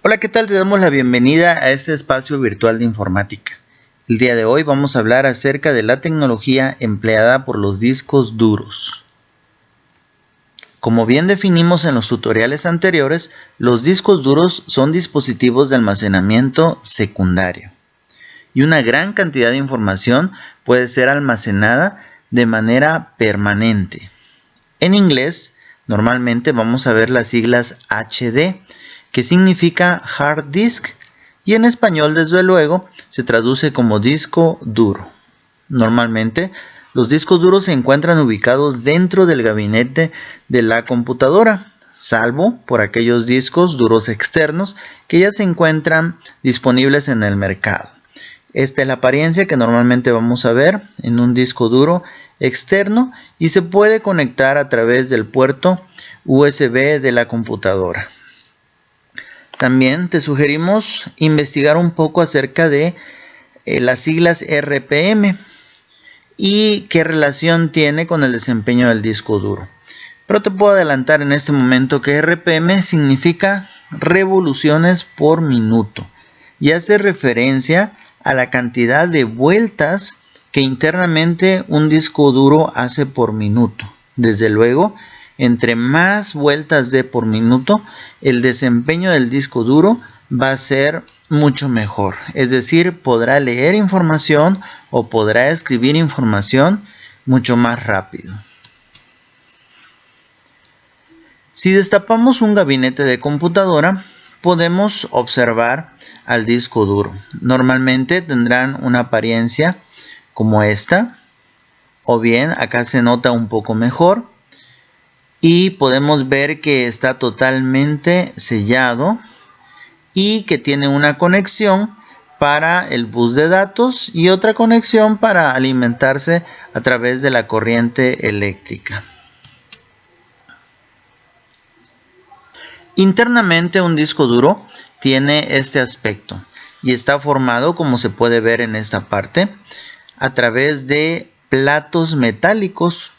Hola, ¿qué tal? Te damos la bienvenida a este espacio virtual de informática. El día de hoy vamos a hablar acerca de la tecnología empleada por los discos duros. Como bien definimos en los tutoriales anteriores, los discos duros son dispositivos de almacenamiento secundario y una gran cantidad de información puede ser almacenada de manera permanente. En inglés, normalmente vamos a ver las siglas HD, que significa Hard Disk, y en español, desde luego, se traduce como disco duro. Normalmente, los discos duros se encuentran ubicados dentro del gabinete de la computadora, salvo por aquellos discos duros externos que ya se encuentran disponibles en el mercado. Esta es la apariencia que normalmente vamos a ver en un disco duro externo y se puede conectar a través del puerto USB de la computadora. También te sugerimos investigar un poco acerca de las siglas RPM y qué relación tiene con el desempeño del disco duro. Pero te puedo adelantar en este momento que RPM significa revoluciones por minuto y hace referencia a la cantidad de vueltas que internamente un disco duro hace por minuto. Desde luego, entre más vueltas dé por minuto, el desempeño del disco duro va a ser mucho mejor. Es decir, podrá leer información o podrá escribir información mucho más rápido. Si destapamos un gabinete de computadora, podemos observar al disco duro. Normalmente tendrán una apariencia como esta, o bien acá se nota un poco mejor y podemos ver que está totalmente sellado y que tiene una conexión para el bus de datos y otra conexión para alimentarse a través de la corriente eléctrica. Internamente un disco duro tiene este aspecto y está formado, como se puede ver en esta parte, a través de platos metálicos.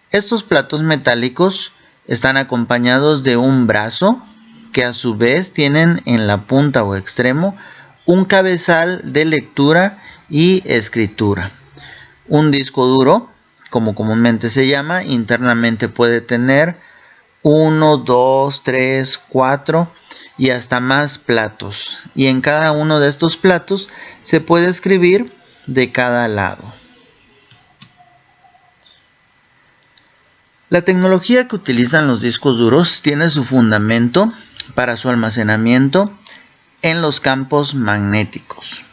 Estos platos metálicos están acompañados de un brazo que a su vez tienen en la punta o extremo un cabezal de lectura y escritura. Un disco duro, como comúnmente se llama, internamente puede tener 1, 2, 3, 4 y hasta más platos. Y en cada uno de estos platos se puede escribir de cada lado. La tecnología que utilizan los discos duros tiene su fundamento para su almacenamiento en los campos magnéticos.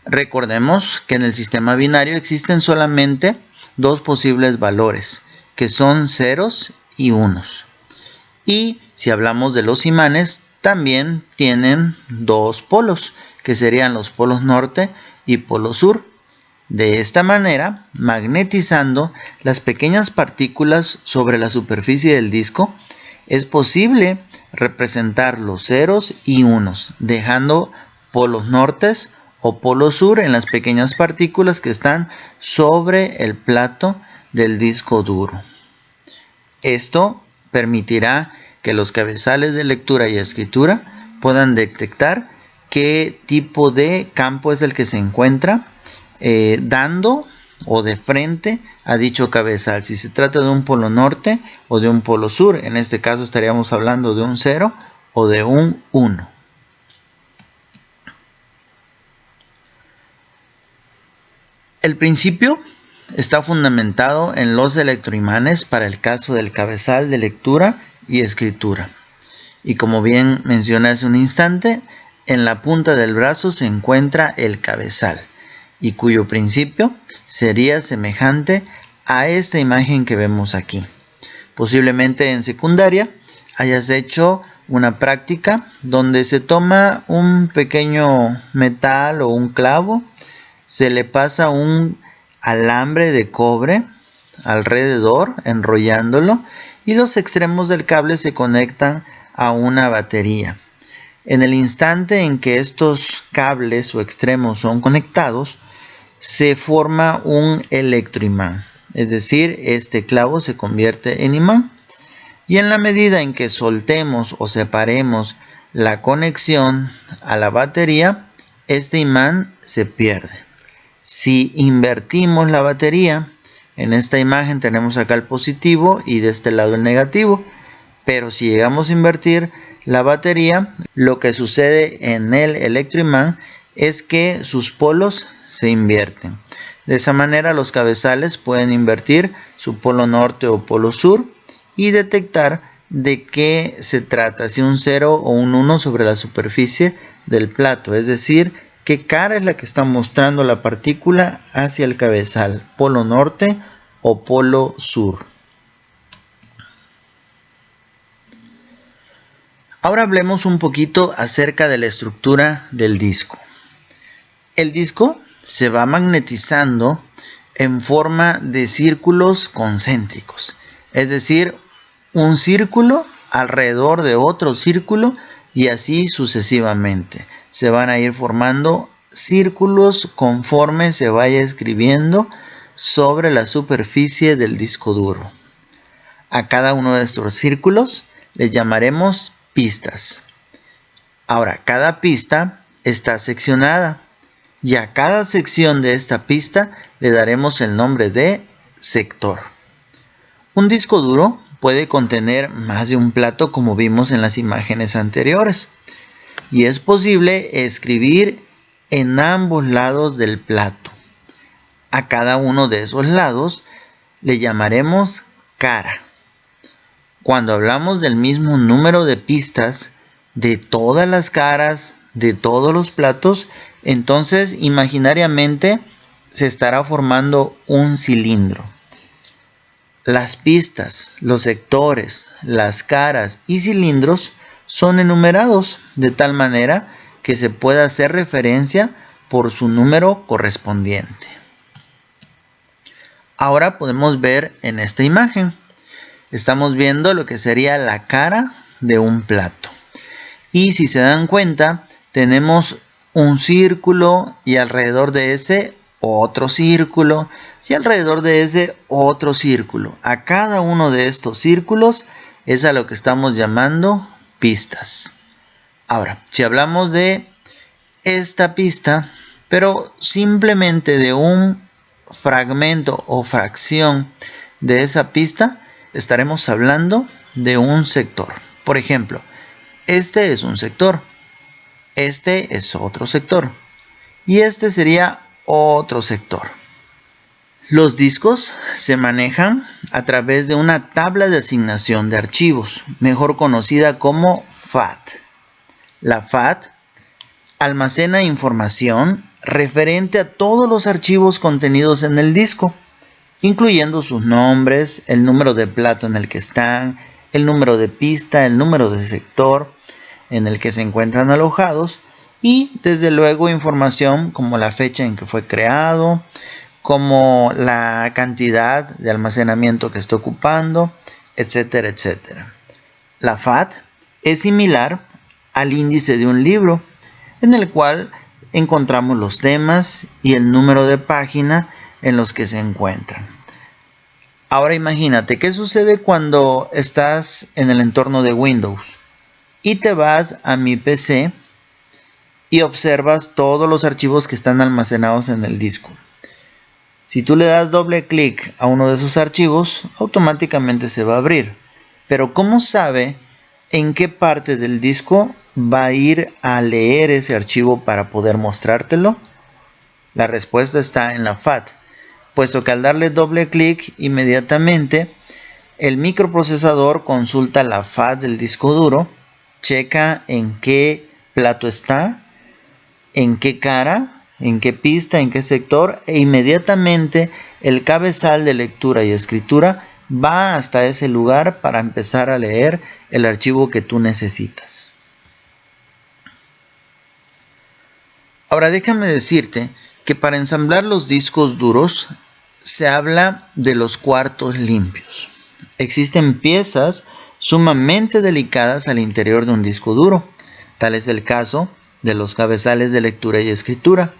Recordemos que en el sistema binario existen solamente dos posibles valores, que son ceros y unos. Y si hablamos de los imanes, también tienen dos polos, que serían los polos norte y polo sur. De esta manera, magnetizando las pequeñas partículas sobre la superficie del disco, es posible representar los ceros y unos, dejando polos nortes o polo sur en las pequeñas partículas que están sobre el plato del disco duro. Esto permitirá que los cabezales de lectura y escritura puedan detectar qué tipo de campo es el que se encuentra dando o de frente a dicho cabezal, si se trata de un polo norte o de un polo sur. En este caso estaríamos hablando de un 0 o de un 1. El principio está fundamentado en los electroimanes para el caso del cabezal de lectura y escritura. Y como bien mencioné hace un instante, en la punta del brazo se encuentra el cabezal, y cuyo principio sería semejante a esta imagen que vemos aquí. Posiblemente en secundaria hayas hecho una práctica donde se toma un pequeño metal o un clavo, se le pasa un alambre de cobre alrededor enrollándolo y los extremos del cable se conectan a una batería. En el instante en que estos cables o extremos son conectados, se forma un electroimán, es decir, este clavo se convierte en imán. Y en la medida en que soltemos o separemos la conexión a la batería, este imán se pierde. Si invertimos la batería, en esta imagen tenemos acá el positivo y de este lado el negativo, pero si llegamos a invertir la batería, lo que sucede en el electroimán es que sus polos se invierten. De esa manera los cabezales pueden invertir su polo norte o polo sur y detectar de qué se trata, si un 0 o un 1 sobre la superficie del plato, es decir, qué cara es la que está mostrando la partícula hacia el cabezal, polo norte o polo sur. Ahora hablemos un poquito acerca de la estructura del disco. El disco se va magnetizando en forma de círculos concéntricos, es decir, un círculo alrededor de otro círculo y así sucesivamente. Se van a ir formando círculos conforme se vaya escribiendo sobre la superficie del disco duro. A cada uno de estos círculos le llamaremos pistas. Ahora, cada pista está seccionada y a cada sección de esta pista le daremos el nombre de sector. Un disco duro puede contener más de un plato, como vimos en las imágenes anteriores, y es posible escribir en ambos lados del plato. A cada uno de esos lados le llamaremos cara. Cuando hablamos del mismo número de pistas de todas las caras de todos los platos, entonces imaginariamente se estará formando un cilindro. Las pistas, los sectores, las caras y cilindros son enumerados de tal manera que se pueda hacer referencia por su número correspondiente. Ahora podemos ver en esta imagen. Estamos viendo lo que sería la cara de un plato. Y si se dan cuenta, tenemos un círculo y alrededor de ese otro círculo y alrededor de ese otro círculo. A cada uno de estos círculos es a lo que estamos llamando pistas. Ahora, si hablamos de esta pista, pero simplemente de un fragmento o fracción de esa pista, estaremos hablando de un sector. Por ejemplo, este es un sector, este es otro sector y este sería otro sector. Los discos se manejan a través de una tabla de asignación de archivos, mejor conocida como FAT. La FAT almacena información referente a todos los archivos contenidos en el disco, incluyendo sus nombres, el número de plato en el que están, el número de pista, el número de sector en el que se encuentran alojados y desde luego información como la fecha en que fue creado, como la cantidad de almacenamiento que está ocupando, etcétera, etcétera. La FAT es similar al índice de un libro, en el cual encontramos los temas y el número de página en los que se encuentran. Ahora imagínate, ¿qué sucede cuando estás en el entorno de Windows y te vas a mi PC y observas todos los archivos que están almacenados en el disco? Si tú le das doble clic a uno de esos archivos, automáticamente se va a abrir. Pero ¿cómo sabe en qué parte del disco va a ir a leer ese archivo para poder mostrártelo? La respuesta está en la FAT, puesto que al darle doble clic inmediatamente el microprocesador consulta la FAT del disco duro, checa en qué plato está, en qué cara, en qué pista, en qué sector, e inmediatamente el cabezal de lectura y escritura va hasta ese lugar para empezar a leer el archivo que tú necesitas. Ahora déjame decirte que para ensamblar los discos duros se habla de los cuartos limpios. Existen piezas sumamente delicadas al interior de un disco duro. Tal es el caso de los cabezales de lectura y escritura,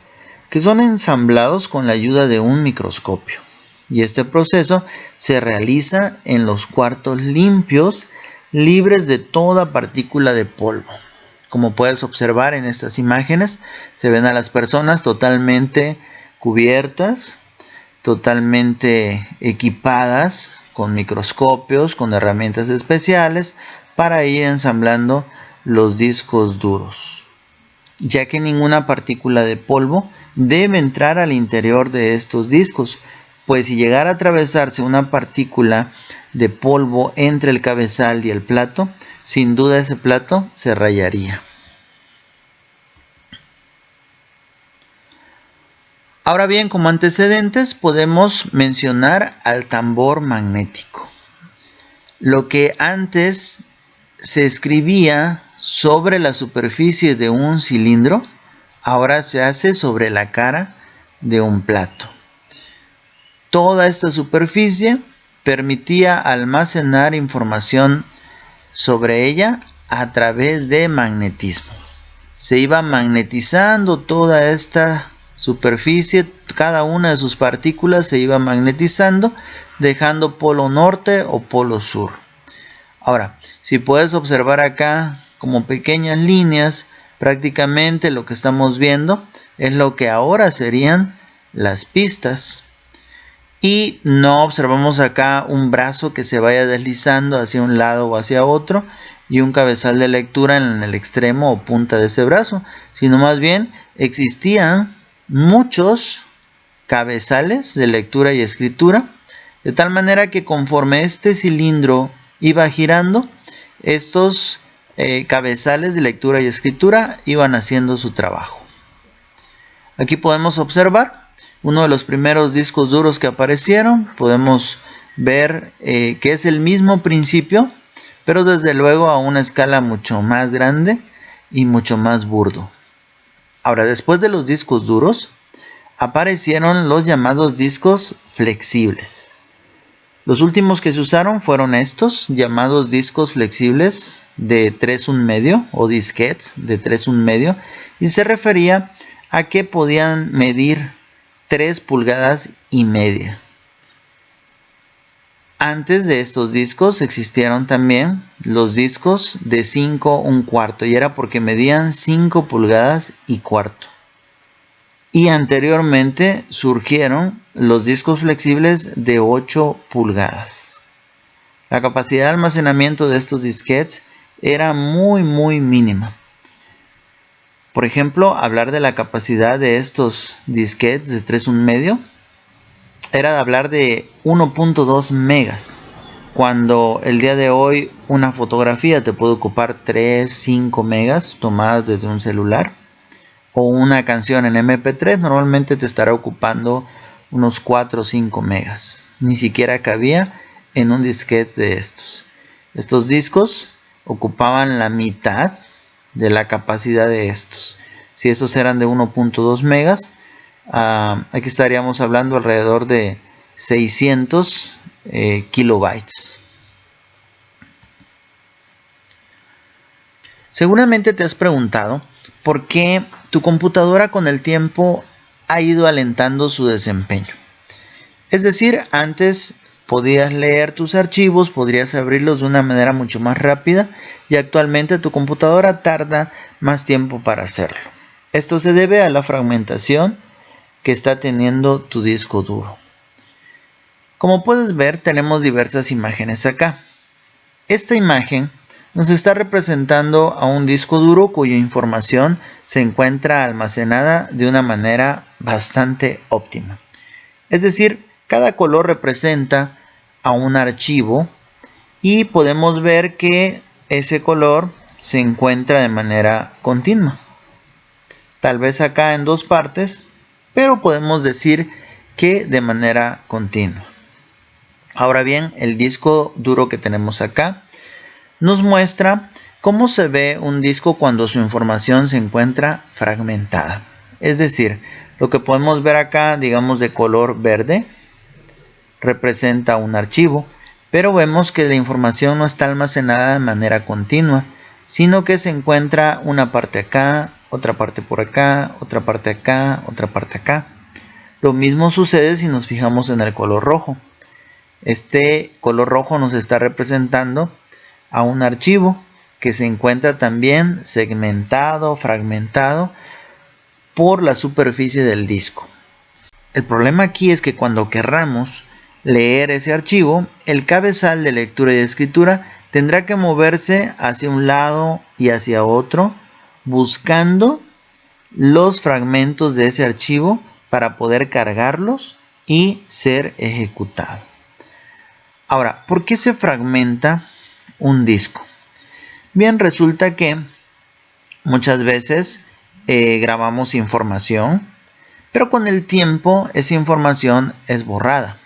que son ensamblados con la ayuda de un microscopio. Y este proceso se realiza en los cuartos limpios, libres de toda partícula de polvo. Como puedes observar en estas imágenes, se ven a las personas totalmente cubiertas, totalmente equipadas con microscopios, con herramientas especiales para ir ensamblando los discos duros, ya que ninguna partícula de polvo debe entrar al interior de estos discos, pues si llegara a atravesarse una partícula de polvo entre el cabezal y el plato, sin duda ese plato se rayaría. Ahora bien, como antecedentes podemos mencionar al tambor magnético. Lo que antes se escribía sobre la superficie de un cilindro, ahora se hace sobre la cara de un plato. Toda esta superficie permitía almacenar información sobre ella a través de magnetismo. Se iba magnetizando toda esta superficie, cada una de sus partículas se iba magnetizando, dejando polo norte o polo sur. Ahora, si puedes observar acá como pequeñas líneas, prácticamente lo que estamos viendo es lo que ahora serían las pistas. Y no observamos acá un brazo que se vaya deslizando hacia un lado o hacia otro y un cabezal de lectura en el extremo o punta de ese brazo, sino más bien existían muchos cabezales de lectura y escritura, de tal manera que conforme este cilindro iba girando, estos cabezales de lectura y escritura iban haciendo su trabajo. Aquí podemos observar uno de los primeros discos duros que aparecieron. Podemos ver que es el mismo principio, pero desde luego a una escala mucho más grande y mucho más burdo. Ahora, después de los discos duros, aparecieron los llamados discos flexibles. Los últimos que se usaron fueron estos, llamados discos flexibles de 3,1 o disquetes de 3,1, y se refería a que podían medir 3,5 pulgadas. Antes de estos discos existieron también los discos de 5,25 y era porque medían 5,25 pulgadas. Y anteriormente surgieron los discos flexibles de 8 pulgadas. La capacidad de almacenamiento de estos disquetes era muy mínima. Por ejemplo, hablar de la capacidad de estos disquetes de 3,1 era de hablar de 1.2 megas, cuando el día de hoy una fotografía te puede ocupar 3-5 megas tomadas desde un celular, o una canción en MP3 normalmente te estará ocupando unos 4 o 5 megas. Ni siquiera cabía en un disquete de estos. Estos discos ocupaban la mitad de la capacidad de estos. Si esos eran de 1.2 megas, aquí estaríamos hablando alrededor de 600 kilobytes. Seguramente te has preguntado por qué tu computadora con el tiempo ha ido alentando su desempeño. Es decir, antes podías leer tus archivos, podrías abrirlos de una manera mucho más rápida y actualmente tu computadora tarda más tiempo para hacerlo. Esto se debe a la fragmentación que está teniendo tu disco duro. Como puedes ver, tenemos diversas imágenes acá. Esta imagen nos está representando a un disco duro cuya información se encuentra almacenada de una manera bastante óptima. Es decir, cada color representa a un archivo y podemos ver que ese color se encuentra de manera continua. Tal vez acá en dos partes, pero podemos decir que de manera continua. Ahora bien, el disco duro que tenemos acá nos muestra cómo se ve un disco cuando su información se encuentra fragmentada. Es decir, lo que podemos ver acá, digamos de color verde, representa un archivo, pero vemos que la información no está almacenada de manera continua, sino que se encuentra una parte acá, otra parte por acá, otra parte acá, otra parte acá. Lo mismo sucede si nos fijamos en el color rojo. Este color rojo nos está representando a un archivo que se encuentra también segmentado, fragmentado por la superficie del disco. El problema aquí es que cuando querramos leer ese archivo, el cabezal de lectura y de escritura tendrá que moverse hacia un lado y hacia otro, buscando los fragmentos de ese archivo para poder cargarlos y ser ejecutado. Ahora, ¿por qué se fragmenta un disco? Bien, resulta que muchas veces grabamos información, pero con el tiempo esa información es borrada.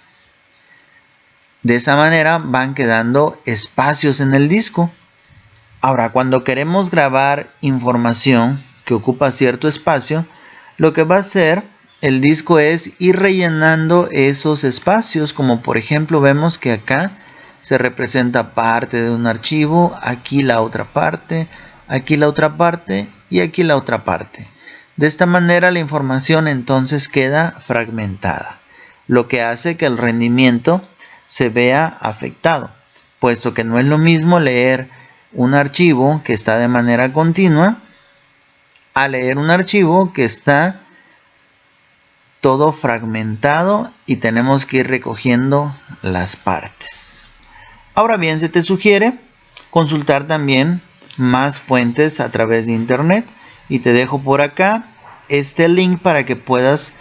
De esa manera van quedando espacios en el disco. Ahora, cuando queremos grabar información que ocupa cierto espacio, lo que va a hacer el disco es ir rellenando esos espacios, como por ejemplo vemos que acá se representa parte de un archivo, aquí la otra parte, aquí la otra parte y aquí la otra parte. De esta manera la información entonces queda fragmentada, lo que hace que el rendimiento se vea afectado, puesto que no es lo mismo leer un archivo que está de manera continua a leer un archivo que está todo fragmentado y tenemos que ir recogiendo las partes. Ahora bien, se te sugiere consultar también más fuentes a través de internet y te dejo por acá este link para que puedas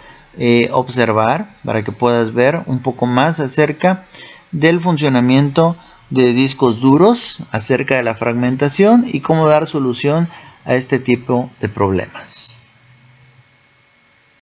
observar, para que puedas ver un poco más acerca del funcionamiento de discos duros, acerca de la fragmentación y cómo dar solución a este tipo de problemas.